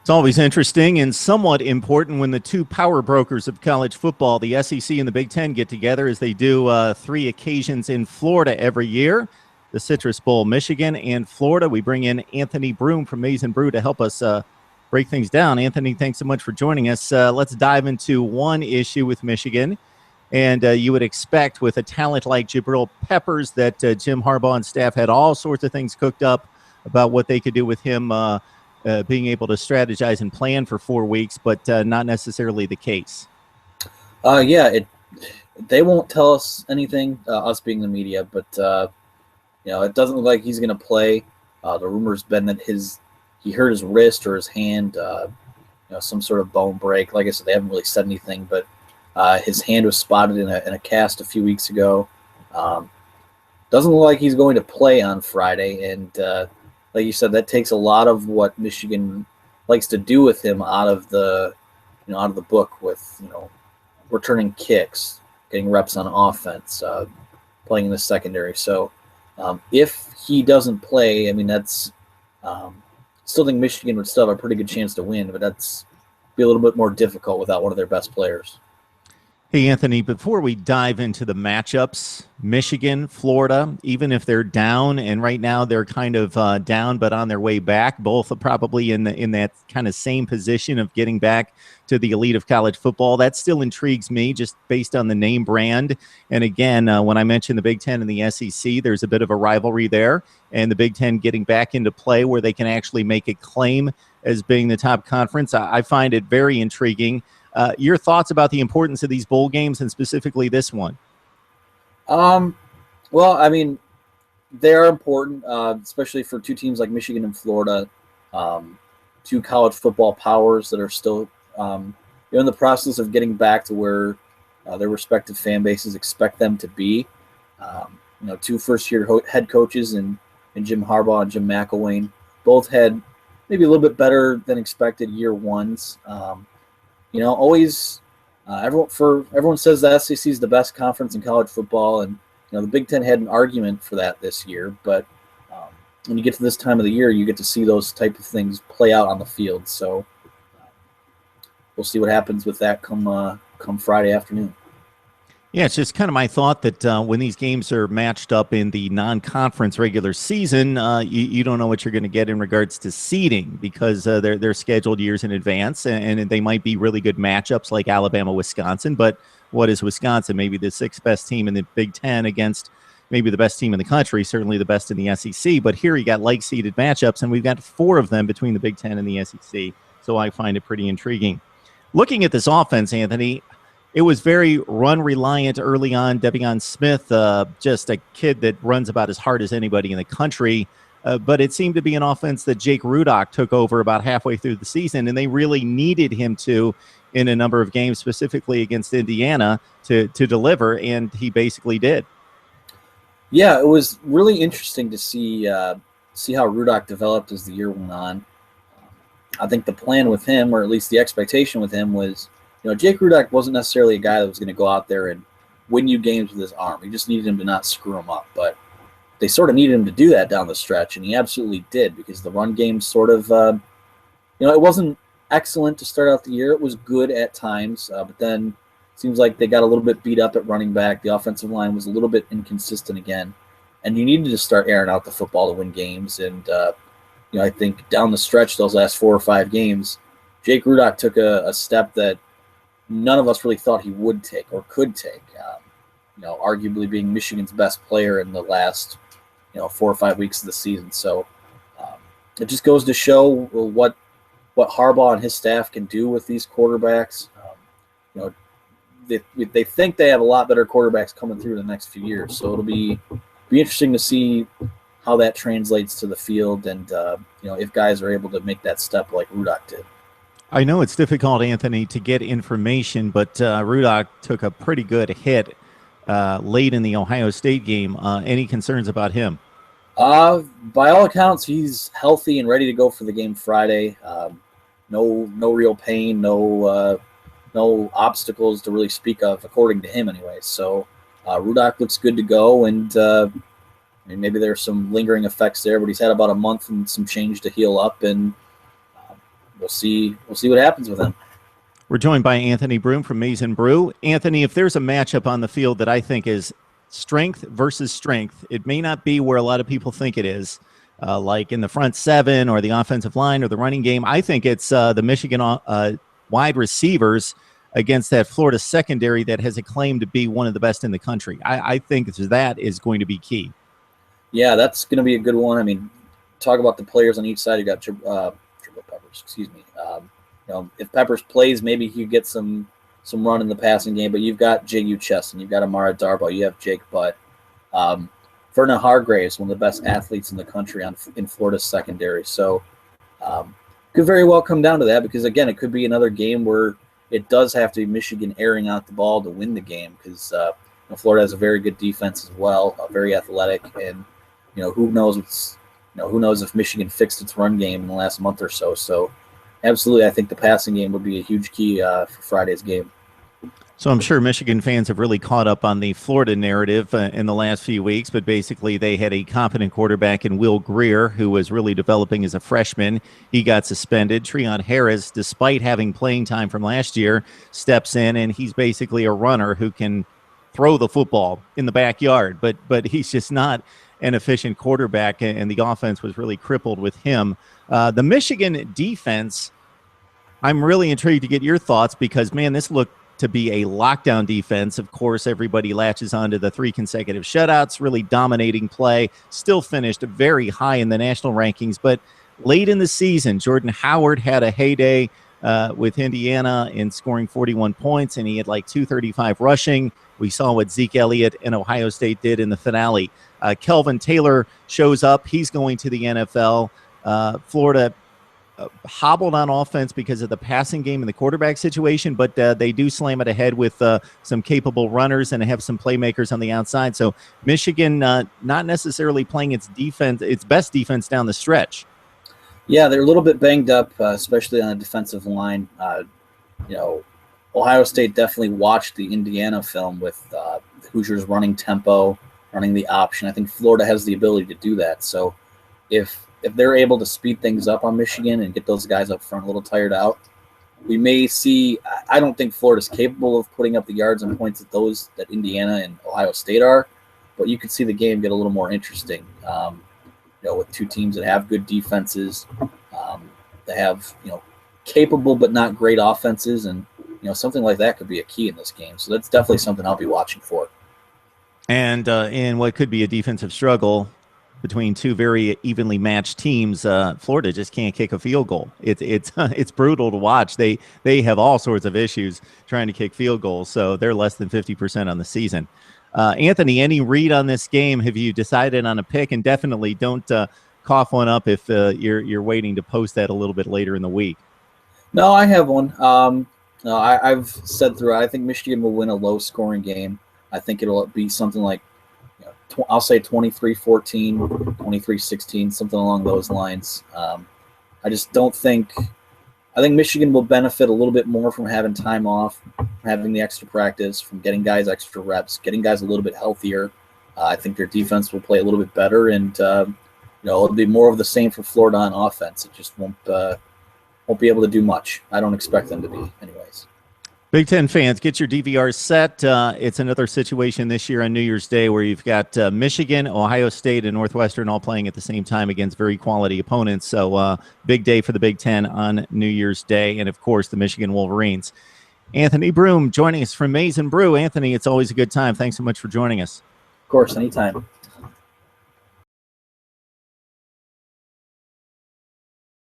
It's always interesting and somewhat important when the two power brokers of college football, the SEC and the Big Ten, get together, as they do 3 occasions in Florida every year. The Citrus Bowl, Michigan, and Florida. We bring in Anthony Broome from Maize n Brew to help us break things down. Anthony, thanks so much for joining us. Let's dive into one issue with Michigan. And you would expect with a talent like Jabril Peppers that Jim Harbaugh and staff had all sorts of things cooked up about what they could do with him being able to strategize and plan for 4 weeks, but not necessarily the case. They won't tell us anything, us being the media, but it doesn't look like he's going to play. The rumor's been that he hurt his wrist or his hand, some sort of bone break. Like I said, they haven't really said anything, but his hand was spotted in a cast a few weeks ago. Doesn't look like he's going to play on Friday, and like you said, that takes a lot of what Michigan likes to do with him out of the book, with returning kicks, getting reps on offense, playing in the secondary. So if he doesn't play, I mean, that's still think Michigan would still have a pretty good chance to win, but that's be a little bit more difficult without one of their best players. Hey, Anthony, before we dive into the matchups, Michigan, Florida, even if they're down, and right now they're kind of down but on their way back, both are probably in that kind of same position of getting back to the elite of college football. That still intrigues me just based on the name brand. And again, when I mentioned the Big Ten and the SEC, there's a bit of a rivalry there, and the Big Ten getting back into play where they can actually make a claim as being the top conference. I find it very intriguing. Your thoughts about the importance of these bowl games and specifically this one? Well, I mean, they are important, especially for two teams like Michigan and Florida, two college football powers that are still in the process of getting back to where their respective fan bases expect them to be. Two first-year head coaches in Jim Harbaugh and Jim McElwain both had maybe a little bit better than expected year ones. Everyone says the SEC is the best conference in college football, and the Big Ten had an argument for that this year. But when you get to this time of the year, you get to see those type of things play out on the field. So we'll see what happens with that come Friday afternoon. Yeah, it's just kind of my thought that when these games are matched up in the non-conference regular season, you don't know what you're going to get in regards to seeding because they're scheduled years in advance, and they might be really good matchups like Alabama-Wisconsin. But what is Wisconsin? Maybe the 6th best team in the Big Ten against maybe the best team in the country, certainly the best in the SEC. But here you got like-seeded matchups, and we've got 4 of them between the Big Ten and the SEC. So I find it pretty intriguing. Looking at this offense, Anthony, it was very run-reliant early on. Devion Smith, just a kid that runs about as hard as anybody in the country. But it seemed to be an offense that Jake Rudock took over about halfway through the season, and they really needed him to in a number of games, specifically against Indiana, to deliver, and he basically did. Yeah, it was really interesting to see how Rudock developed as the year went on. I think the plan with him, or at least the expectation with him, was Jake Rudock wasn't necessarily a guy that was going to go out there and win you games with his arm. You just needed him to not screw him up. But they sort of needed him to do that down the stretch, and he absolutely did, because the run game sort of, it wasn't excellent to start out the year. It was good at times, but then it seems like they got a little bit beat up at running back. The offensive line was a little bit inconsistent again, and you needed to start airing out the football to win games. And, I think down the stretch, those last 4 or 5 games, Jake Rudock took a step that none of us really thought he would take or could take, arguably being Michigan's best player in the last, 4 or 5 weeks of the season. So it just goes to show what Harbaugh and his staff can do with these quarterbacks. They think they have a lot better quarterbacks coming through in the next few years. So it'll be interesting to see how that translates to the field, and if guys are able to make that step like Rudock did. I know it's difficult, Anthony, to get information, but Rudock took a pretty good hit late in the Ohio State game. Any concerns about him? By all accounts, he's healthy and ready to go for the game Friday. No real pain, no obstacles to really speak of, according to him anyway. So Rudock looks good to go, and maybe there's some lingering effects there, but he's had about a month and some change to heal up, and we'll see what happens with him. We're joined by Anthony Broome from Maize n Brew. Anthony, if there's a matchup on the field that I think is strength versus strength, it may not be where a lot of people think it is, like in the front seven or the offensive line or the running game. I think it's the Michigan wide receivers against that Florida secondary that has a claim to be one of the best in the country. I think that is going to be key. Yeah, that's going to be a good one. I mean, talk about the players on each side. You got Triple Peppers, excuse me. If Peppers plays, maybe he gets some run in the passing game. But you've got J.U. Cheston, you've got Amara Darboh, you have Jake Butt, Vernon Hargraves, one of the best athletes in the country in Florida's secondary. So could very well come down to that because again, it could be another game where it does have to be Michigan airing out the ball to win the game because Florida has a very good defense as well, very athletic, and who knows if Michigan fixed its run game in the last month or so. So absolutely, I think the passing game would be a huge key for Friday's game. So I'm sure Michigan fans have really caught up on the Florida narrative in the last few weeks, but basically they had a competent quarterback in Will Grier who was really developing as a freshman. He got suspended. Treon Harris, despite having playing time from last year, steps in, and he's basically a runner who can throw the football in the backyard, but he's just not an efficient quarterback, and the offense was really crippled with him. The Michigan defense, I'm really intrigued to get your thoughts because, man, this looked to be a lockdown defense. Of course, everybody latches onto the 3 consecutive shutouts, really dominating play, still finished very high in the national rankings. But late in the season, Jordan Howard had a heyday with Indiana in scoring 41 points, and he had like 235 rushing. We saw what Zeke Elliott and Ohio State did in the finale. Kelvin Taylor shows up. He's going to the NFL. Florida hobbled on offense because of the passing game and the quarterback situation, but they do slam it ahead with some capable runners and have some playmakers on the outside. So Michigan not necessarily playing its best defense down the stretch. Yeah, they're a little bit banged up, especially on the defensive line. Ohio State definitely watched the Indiana film with the Hoosiers running tempo, running the option. I think Florida has the ability to do that. So if they're able to speed things up on Michigan and get those guys up front a little tired out, we may see – I don't think Florida's capable of putting up the yards and points that Indiana and Ohio State are, but you could see the game get a little more interesting, with two teams that have good defenses, that have, capable but not great offenses, and, something like that could be a key in this game. So that's definitely something I'll be watching for. And in what could be a defensive struggle between two very evenly matched teams, Florida just can't kick a field goal. It's brutal to watch. They have all sorts of issues trying to kick field goals, so they're less than 50% on the season. Anthony, any read on this game? Have you decided on a pick? And definitely don't cough one up if you're waiting to post that a little bit later in the week. No, I have one. I've said throughout, I think Michigan will win a low-scoring game. I think it'll be something like, I'll say 23-14, 23-16, something along those lines. I just don't think – I think Michigan will benefit a little bit more from having time off, from having the extra practice, from getting guys extra reps, getting guys a little bit healthier. I think their defense will play a little bit better, and it'll be more of the same for Florida on offense. It just won't be able to do much. I don't expect them to be anyways. Big Ten fans, get your DVRs set. It's another situation this year on New Year's Day where you've got Michigan, Ohio State, and Northwestern all playing at the same time against very quality opponents. So big day for the Big Ten on New Year's Day, and, of course, the Michigan Wolverines. Anthony Broome joining us from Maize n Brew. Anthony, it's always a good time. Thanks so much for joining us. Of course, anytime.